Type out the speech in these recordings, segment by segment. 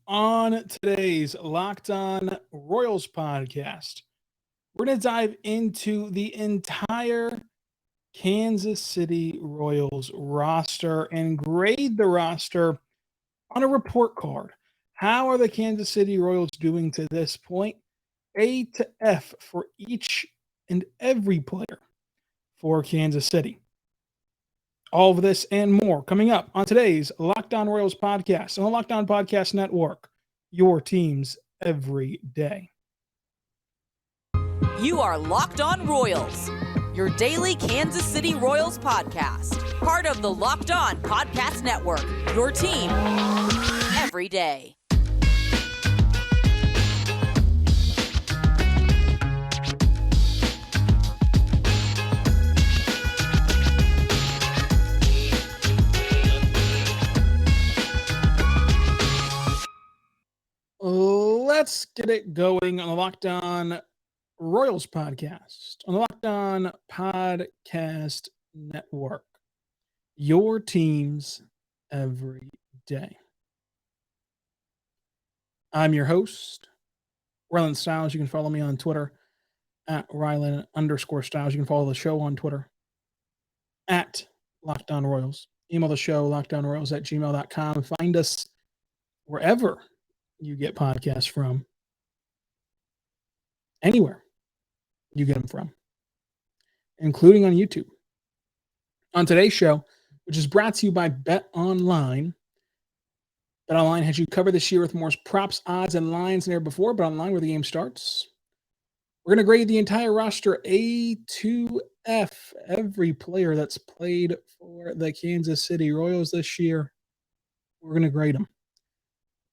On today's Locked On Royals podcast, we're going to dive into the entire Kansas City Royals roster and grade the roster on a report card. How are the Kansas City Royals doing to this point? A to F for each and every player for Kansas City. All of this and more coming up on today's Locked On Royals podcast on the Locked On Podcast Network, your teams every day. You are Locked On Royals, your daily Kansas City Royals podcast, part of the Locked On Podcast Network, your team every day. Let's get it going on the Locked On Royals podcast on the Locked On Podcast Network. Your teams every day. I'm your host, Rylan Stiles. You can follow me on Twitter at Rylan_Stiles. You can follow the show on Twitter at Locked On Royals. Email the show, lockedonroyals@gmail.com. Find us wherever you get podcasts from, anywhere you get them from, including on YouTube. On today's show, which is brought to you by BetOnline. BetOnline has you covered this year with more props, odds, and lines than ever before. BetOnline, where the game starts. We're going to grade the entire roster A to F. Every player that's played for the Kansas City Royals this year, we're going to grade them.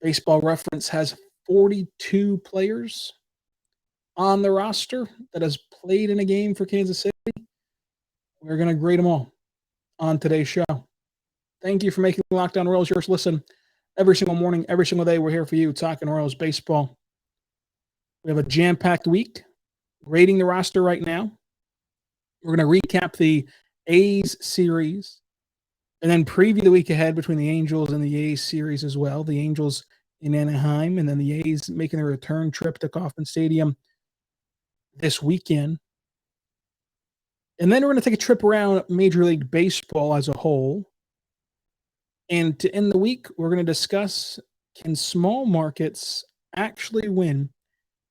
Baseball Reference has 42 players on the roster that has played in a game for Kansas City. We're going to grade them all on today's show. Thank you for making Locked On Royals yours. Listen, every single morning, every single day, we're here for you talking Royals baseball. We have a jam-packed week. Grading the roster right now. We're going to recap the A's series and then preview the week ahead between the Angels and the A's series as well. The Angels in Anaheim and then the A's making their return trip to Kauffman Stadium this weekend. And then we're going to take a trip around Major League Baseball as a whole. And to end the week, we're going to discuss, can small markets actually win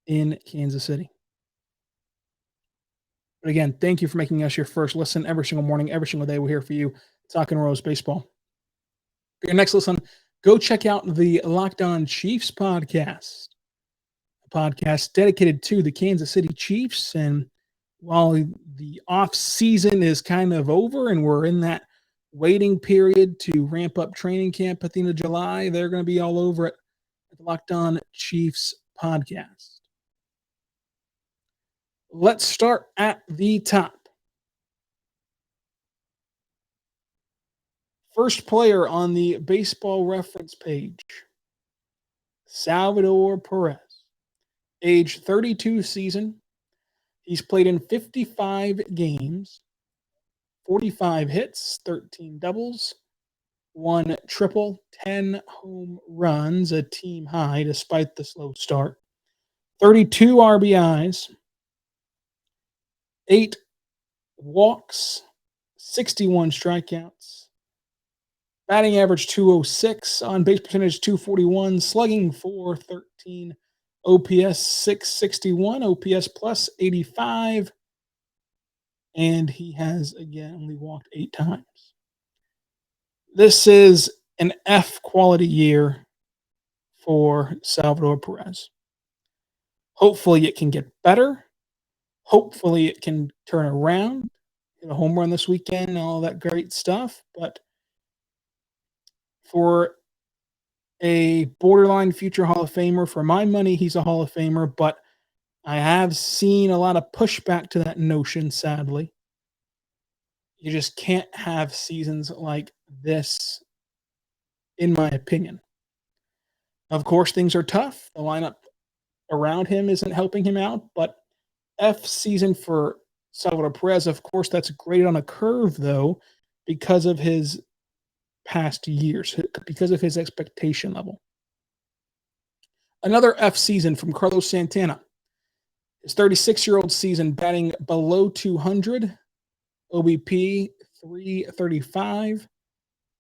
in Kansas City? But again, thank you for making us your first listen every single morning, every single day. We're here for you talking Royals baseball. For your next listen, go check out the Locked On Chiefs podcast, a podcast dedicated to the Kansas City Chiefs. And while the off season is kind of over and we're in that waiting period to ramp up training camp at the end of July, they're going to be all over it at the Locked On Chiefs podcast. Let's start at the top. First player on the Baseball Reference page, Salvador Perez, age 32 season. He's played in 55 games, 45 hits, 13 doubles, 1 triple, 10 home runs, a team high despite the slow start, 32 RBIs, 8 walks, 61 strikeouts, batting average 206, on base percentage 241, slugging 413, OPS 661, OPS plus 85, and he has again only walked 8 times. This is an F quality year for Salvador Perez. Hopefully it can get better. Hopefully it can turn around, hit a home run this weekend and all that great stuff. But for a borderline future Hall of Famer, for my money, he's a Hall of Famer. But I have seen a lot of pushback to that notion, sadly. You just can't have seasons like this, in my opinion. Of course, things are tough. The lineup around him isn't helping him out, but F season for Salvador Perez, of course, that's graded on a curve, though, because of his past years, because of his expectation level. Another F season from Carlos Santana. His 36-year-old season batting below 200, OBP 335,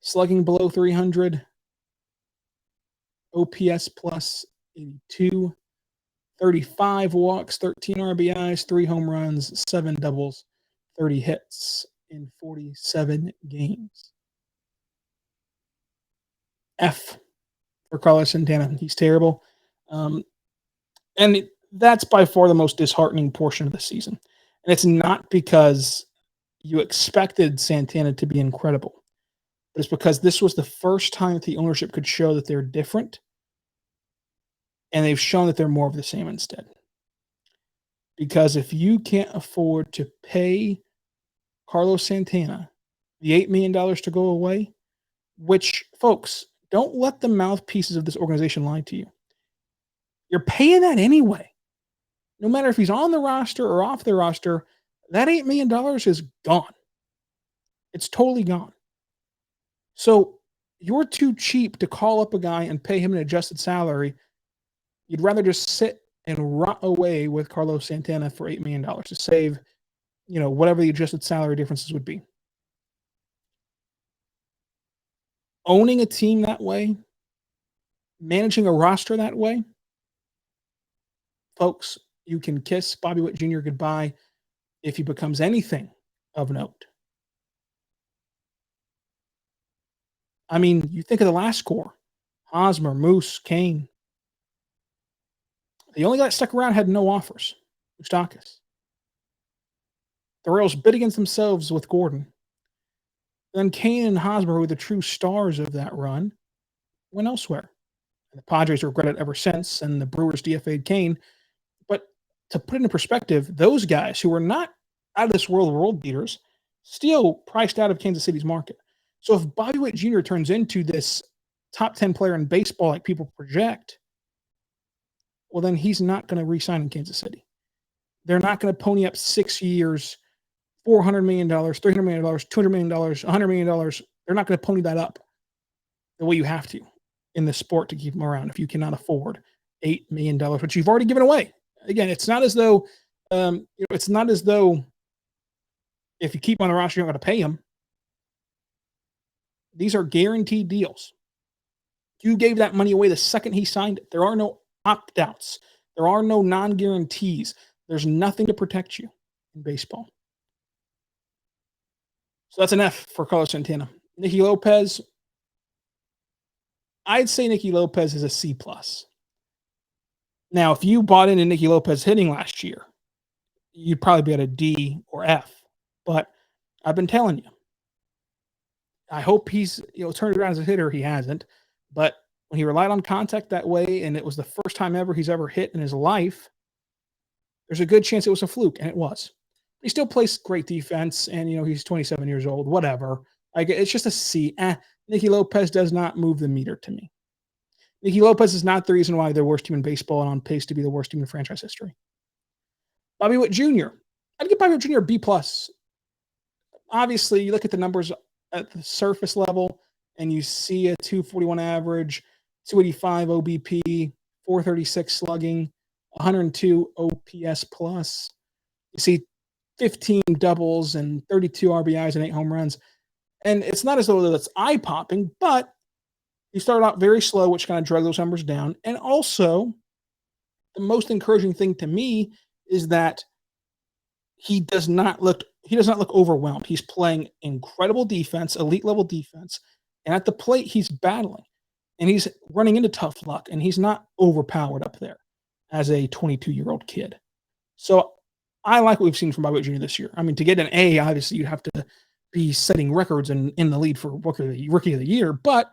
slugging below 300, OPS plus 82, 35 walks, 13 RBIs, 3 home runs, 7 doubles, 30 hits in 47 games. F for Carlos Santana. He's terrible. And that's by far the most disheartening portion of the season. And it's not because you expected Santana to be incredible, but it's because this was the first time that the ownership could show that they're different, and they've shown that they're more of the same instead. Because if you can't afford to pay Carlos Santana the $8 million to go away, which, folks, don't let the mouthpieces of this organization lie to you. You're paying that anyway. No matter if he's on the roster or off the roster, that $8 million is gone. It's totally gone. So you're too cheap to call up a guy and pay him an adjusted salary. You'd rather just sit and rot away with Carlos Santana for $8 million to save, whatever the adjusted salary differences would be. Owning a team that way, managing a roster that way, folks, you can kiss Bobby Witt Jr. goodbye if he becomes anything of note. I mean, you think of the last core: Hosmer, Moose, Kane. The only guy that stuck around had no offers: Moustakas. The Royals bid against themselves with Gordon. Then Kane and Hosmer, who were the true stars of that run, went elsewhere. And the Padres regret it ever since, and the Brewers DFA'd Kane. But to put it in perspective, those guys who were not out of this world beaters still priced out of Kansas City's market. So if Bobby Witt Jr. turns into this top 10 player in baseball like people project, well, then he's not going to re-sign in Kansas City. They're not going to pony up 6 years, $400 million, $300 million, $200 million, $100 million. They're not going to pony that up the way you have to in the sport to keep them around if you cannot afford $8 million, which you've already given away. Again, it's not as though if you keep on the roster, you're not going to pay him. These are guaranteed deals. You gave that money away the second he signed it. There are no opt-outs. There are no non-guarantees. There's nothing to protect you in baseball. So that's an F for Carlos Santana. Nikki Lopez, I'd say Nikki Lopez is a C+. Now, if you bought into Nikki Lopez hitting last year, you'd probably be at a D or F. But I've been telling you, I hope he's turned around as a hitter. He hasn't. But when he relied on contact that way, and it was the first time ever he's ever hit in his life, there's a good chance it was a fluke, and it was. He still plays great defense, and he's 27 years old. Whatever. It's just a C. Nikki Lopez does not move the meter to me. Nikki Lopez is not the reason why they're the worst team in baseball and on pace to be the worst team in franchise history. Bobby Witt Jr. I'd give Bobby Witt Jr. a B+. Obviously, you look at the numbers at the surface level, and you see a 241 average, 285 OBP, 436 slugging, 102 OPS plus. You see 15 doubles and 32 RBIs and 8 home runs. And it's not as though that's eye-popping, but he started out very slow, which kind of drug those numbers down. And also, the most encouraging thing to me is that he does not look overwhelmed. He's playing incredible defense, elite level defense, and at the plate he's battling, and he's running into tough luck, and he's not overpowered up there as a 22-year-old kid. So I like what we've seen from Bobby Witt Jr. this year. I mean, to get an A, obviously you'd have to be setting records and in the lead for Rookie of the Year, but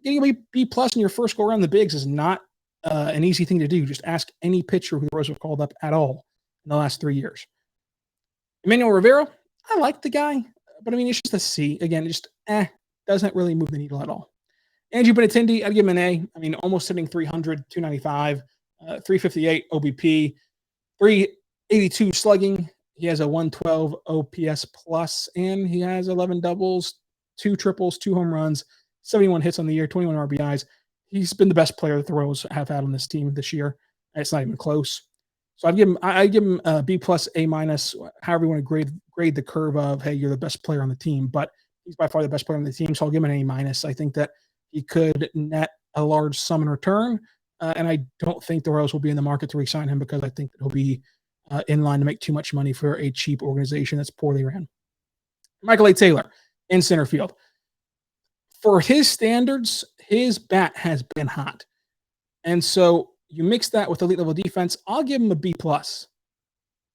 getting a B+ in your first go around the bigs is not an easy thing to do. Just ask any pitcher who the Royals have called up at all in the last 3 years. Emmanuel Rivera, I like the guy, but I mean, it's just a C. Again, it just doesn't really move the needle at all. Andrew Benintendi, I'd give him an A. I mean, almost hitting 300, 295, 358 OBP, 382 slugging. He has a 112 OPS plus, and he has 11 doubles, 2 triples, 2 home runs, 71 hits on the year, 21 RBIs, He's been the best player that the Royals have had on this team this year. And it's not even close. So I give him a B plus, A minus, however you want to grade the curve of, hey, you're the best player on the team, but he's by far the best player on the team. So I'll give him an A minus. I think that he could net a large sum in return. And I don't think the Royals will be in the market to re-sign him because I think that he'll be in line to make too much money for a cheap organization that's poorly ran. Michael A. Taylor in center field. For his standards, his bat has been hot. And so you mix that with elite level defense, I'll give him a B plus.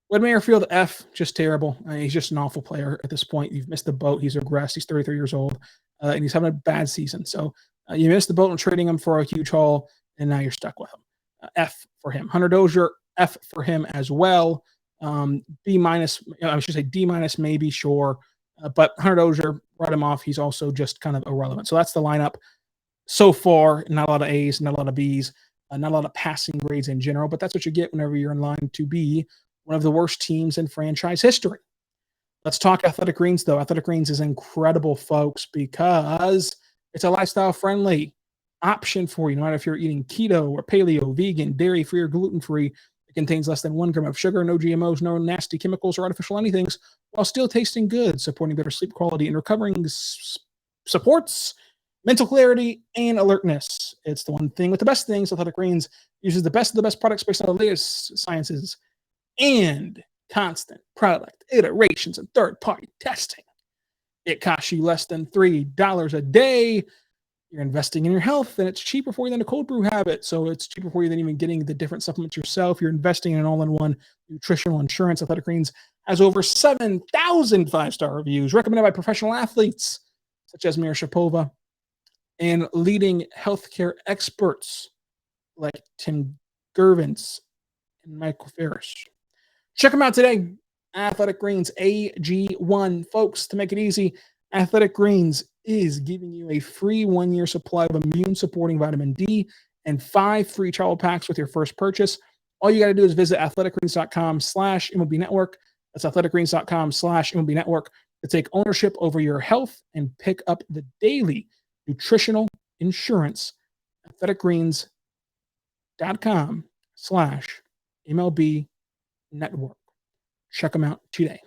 Whit Merrifield, F, just terrible. He's just an awful player at this point. You've missed the boat. He's regressed. He's 33 years old, and he's having a bad season. So you missed the boat in trading him for a huge haul, and now you're stuck with him. F for him. Hunter Dozier, F for him as well. B minus, I should say D minus maybe, sure. But Hunter Dozier, write him off. He's also just kind of irrelevant. So that's the lineup so far. Not a lot of A's, not a lot of B's, not a lot of passing grades in general, but that's what you get whenever you're in line to be one of the worst teams in franchise history. Let's talk Athletic Greens, though. Athletic Greens is incredible, folks, because it's a lifestyle-friendly option for you, no matter if you're eating keto or paleo, vegan, dairy-free, or gluten-free. It contains less than 1 gram of sugar, no GMOs, no nasty chemicals or artificial anythings, while still tasting good, supporting better sleep quality and recovering supports mental clarity and alertness. It's the one thing with the best things. Athletic Greens uses the best of the best products based on the latest sciences and constant product iterations and third-party testing. It costs you less than $3 a day. You're investing in your health, and it's cheaper for you than a cold brew habit. So it's cheaper for you than even getting the different supplements yourself. You're investing in an all-in-one nutritional insurance. Athletic Greens has over 7,000 five-star reviews recommended by professional athletes such as Mira Shapova and leading healthcare experts like Tim Gervins and Michael Ferris. Check them out today. Athletic Greens AG1. Folks, to make it easy, Athletic Greens is giving you a free 1-year supply of immune-supporting vitamin D and 5 free travel packs with your first purchase. All you got to do is visit athleticgreens.com/MLB Network. That's athleticgreens.com/MLB Network to take ownership over your health and pick up the daily nutritional insurance. athleticgreens.com/MLB Network. Check them out today.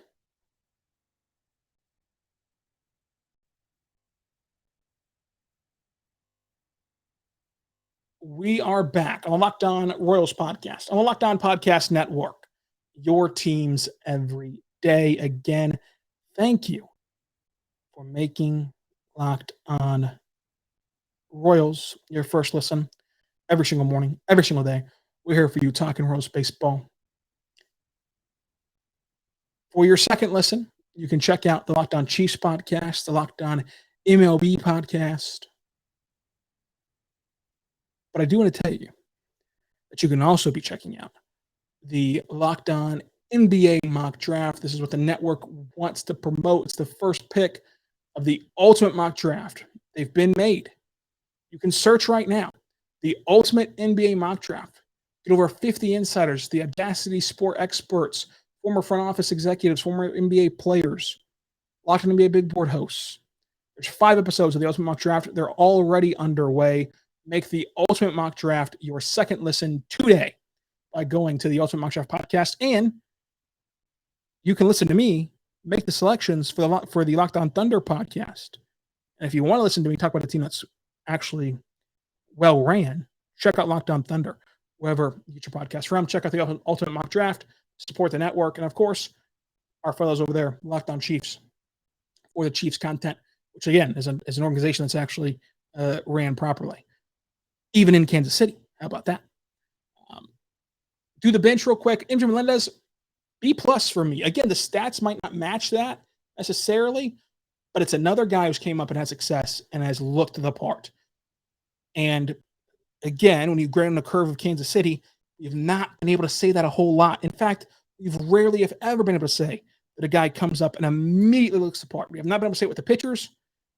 We are back on the Locked On Royals podcast, on the Locked On Podcast Network. Your teams every day. Again, thank you for making Locked On Royals your first listen every single morning, every single day. We're here for you talking Royals baseball. For your second listen, you can check out the Locked On Chiefs podcast, the Locked On MLB podcast. But I do want to tell you that you can also be checking out the Locked On NBA mock draft. This is what the network wants to promote. It's the first pick of the ultimate mock draft. They've been made. You can search right now. The ultimate NBA mock draft. Get over 50 insiders, the Audacity Sport experts, former front office executives, former NBA players, Locked On NBA Big Board hosts. There's 5 episodes of the ultimate mock draft. They're already underway. Make the ultimate mock draft your second listen today by going to the Ultimate Mock Draft podcast, and you can listen to me make the selections for the Locked On Thunder podcast. And if you want to listen to me talk about a team that's actually well ran, check out Locked On Thunder wherever you get your podcast from. Check out the Ultimate Mock Draft, support the network, and of course, our fellows over there, Locked On Chiefs, for the Chiefs content, which again is an organization that's actually ran properly, even in Kansas City. How about that? Do the bench real quick. MJ Melendez, B+ for me. Again, the stats might not match that necessarily, but it's another guy who's came up and had success and has looked the part. And again, when you grade on the curve of Kansas City, you've not been able to say that a whole lot. In fact, you've rarely, if ever, been able to say that a guy comes up and immediately looks the part. We have not been able to say it with the pitchers.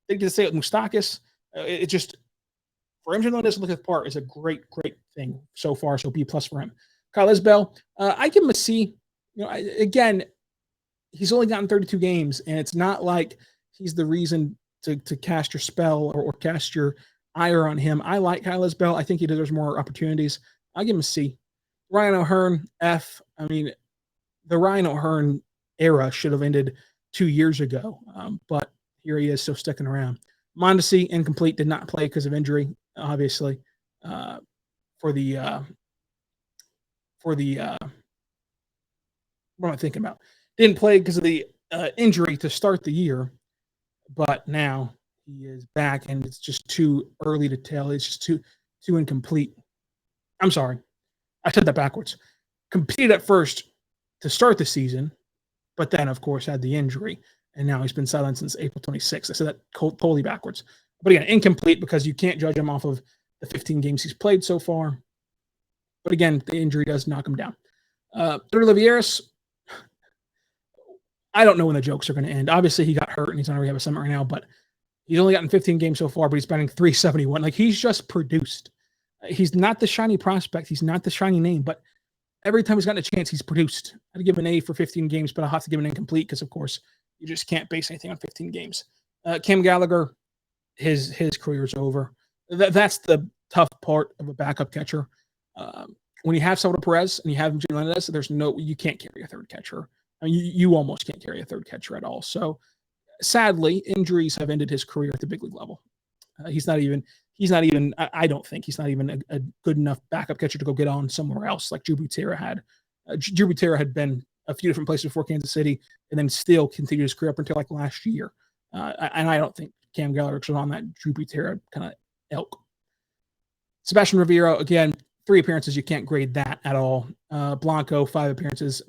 They get to say it with Moustakas. It just, for MJ Melendez to look at the part is a great, great thing so far. So B+ for him. Kyle Isbell, I give him a C. Again, he's only gotten 32 games, and it's not like he's the reason to cast your spell or cast your ire on him. I like Kyle Isbell. I think he deserves more opportunities. I'll give him a C. Ryan O'Hearn, F. I mean, the Ryan O'Hearn era should have ended 2 years ago, but here he is still sticking around. Mondesi, incomplete, did not play because of injury, obviously, for the what am I thinking about? Didn't play because of the injury to start the year, but now he is back, and it's just too early to tell. It's just too incomplete. I'm sorry. I said that backwards. Competed at first to start the season, but then, of course, had the injury, and now he's been sidelined since April 26th. I said that totally backwards. But again, incomplete because you can't judge him off of the 15 games he's played so far. But again, the injury does knock him down. Olivieris, I don't know when the jokes are going to end. Obviously, he got hurt, and he's on a rehab assignment right now, but he's only gotten 15 games so far, but he's batting .371. Like, he's just produced. He's not the shiny prospect. He's not the shiny name, but every time he's gotten a chance, he's produced. I'd give an A for 15 games, but I'll have to give an incomplete because, of course, you just can't base anything on 15 games. Cam Gallagher, his career is over. That's the tough part of a backup catcher. When you have Salvador Perez and you have Jimmy Lopez, you can't carry a third catcher. I mean, you almost can't carry a third catcher at all. So, sadly, injuries have ended his career at the big league level. He's not even. I don't think he's not even a good enough backup catcher to go get on somewhere else like Drew Butera had. Drew Butera had been a few different places before Kansas City, and then still continued his career up until like last year. And I don't think Cam Gallagher was on that Drew Butera kind of ilk. Sebastian Rivera, again, 3 appearances. You can't grade that at all. Blanco, 5 appearances.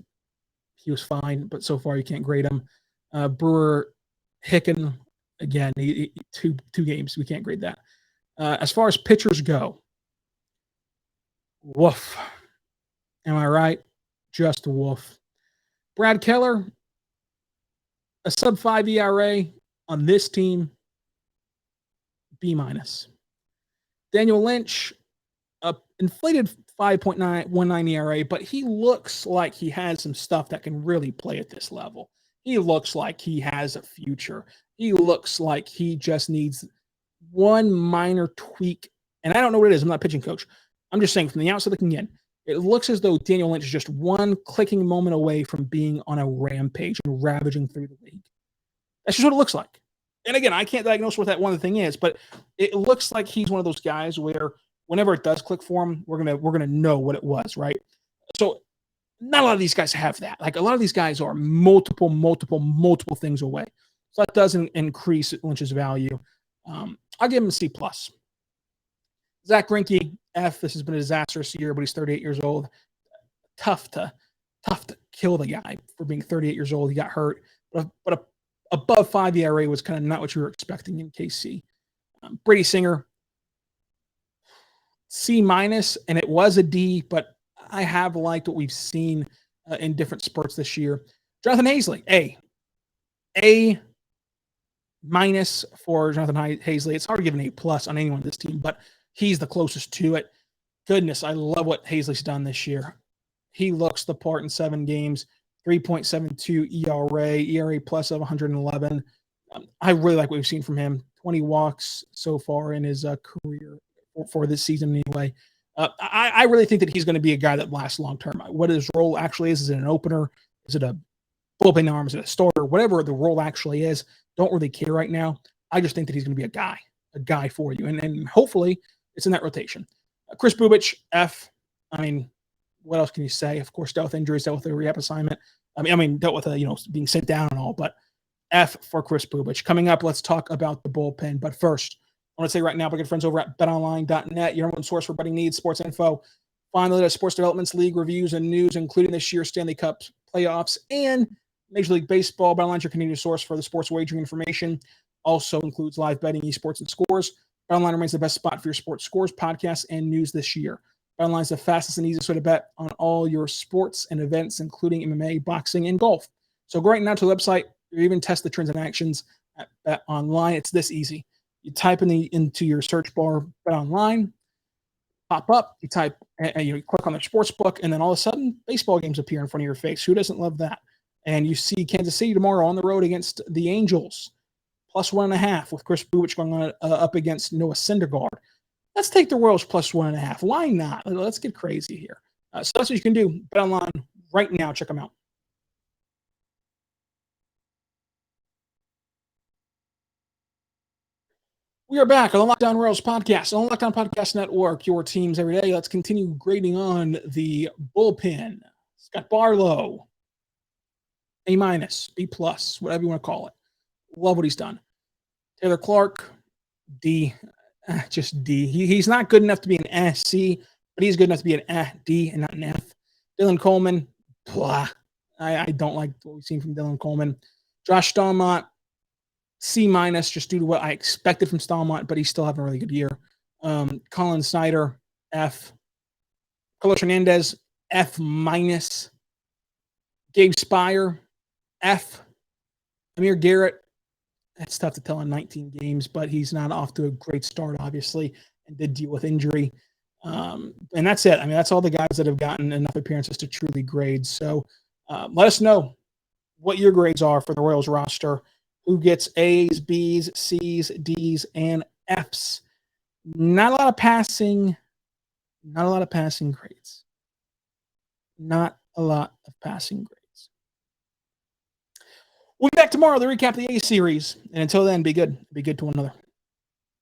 He was fine, but so far you can't grade him. Brewer, Hicken, again, two games. We can't grade that. As far as pitchers go, woof. Am I right? Just a woof. Brad Keller, a sub-5 ERA on this team, B-. Daniel Lynch, inflated 5.919 ERA, but he looks like he has some stuff that can really play at this level. He looks like he has a future. He looks like he just needs one minor tweak. And I don't know what it is. I'm not a pitching coach. I'm just saying from the outside looking in, it looks as though Daniel Lynch is just one clicking moment away from being on a rampage and ravaging through the league. That's just what it looks like. And again, I can't diagnose what that one thing is, but it looks like he's one of those guys where whenever it does click for him, we're gonna know what it was, right? So not a lot of these guys have that. Like a lot of these guys are multiple things away. So that doesn't increase Lynch's value. I'll give him a C+. Zach Greinke, F. This has been a disastrous year, but he's 38 years old. Tough to kill the guy for being 38 years old. He got hurt, but above 5 ERA was kind of not what you were expecting in KC. Brady Singer, C-, and it was a D, but I have liked what we've seen in different spurts this year. Jonathan Hazley, A- for Jonathan Hazley. It's hard to give an A+ on anyone on this team, but he's the closest to it. Goodness, I love what Hazley's done this year. He looks the part in 7 games, 3.72 ERA plus of 111. I really like what we've seen from him. 20 walks so far in his career for this season anyway. I really think that he's going to be a guy that lasts long term. What his role actually is it an opener? Is it a bullpen arm? Is it a starter? Whatever the role actually is, don't really care right now. I just think that he's going to be a guy for you. And hopefully it's in that rotation. Chris Bubich, F. I mean, what else can you say? Of course, dealt with injuries, dealt with a rehab assignment. I mean, dealt with being sent down and all, but F for Chris Bubich. Coming up, let's talk about the bullpen. But first, I want to say right now, my good friends over at BetOnline.net, your number one source for betting needs, sports info. Find the latest sports developments, league reviews, and news, including this year's Stanley Cup playoffs and Major League Baseball. BetOnline is your Canadian source for the sports wagering information. Also includes live betting, esports, and scores. BetOnline remains the best spot for your sports scores, podcasts, and news this year. BetOnline is the fastest and easiest way to bet on all your sports and events, including MMA, boxing, and golf. So go right now to the website or even test the trends and actions at BetOnline. It's this easy. You type into your search bar BetOnline, pop up, you type, and you click on the sports book, and then all of a sudden, baseball games appear in front of your face. Who doesn't love that? And you see Kansas City tomorrow on the road against the Angels. plus 1.5 with Chris Bubich going on up against Noah Syndergaard. Let's take the Royals plus 1.5. Why not? Let's get crazy here. So that's what you can do. BetOnline right now. Check them out. We are back on the Lockdown Royals podcast on the Lockdown Podcast Network, your teams every day. Let's continue grading on the bullpen. Scott Barlow, A-, B+, whatever you want to call it. Love what he's done. Taylor Clark, D, just D. He's not good enough to be an C, but he's good enough to be an D and not an F. Dylan Coleman, blah. I don't like what we've seen from Dylan Coleman. Josh Stallmont, C-, just due to what I expected from Stallmont, but he's still having a really good year. Colin Snyder, F. Carlos Hernandez, F-. Gabe Spire, F. Amir Garrett, it's tough to tell in 19 games, but he's not off to a great start, obviously, and did deal with injury. And that's it. I mean, that's all the guys that have gotten enough appearances to truly grade. So let us know what your grades are for the Royals roster. Who gets A's, B's, C's, D's, and F's. Not a lot of passing grades. Not a lot of passing grades. We'll be back tomorrow to recap the A series. And until then, be good. Be good to one another.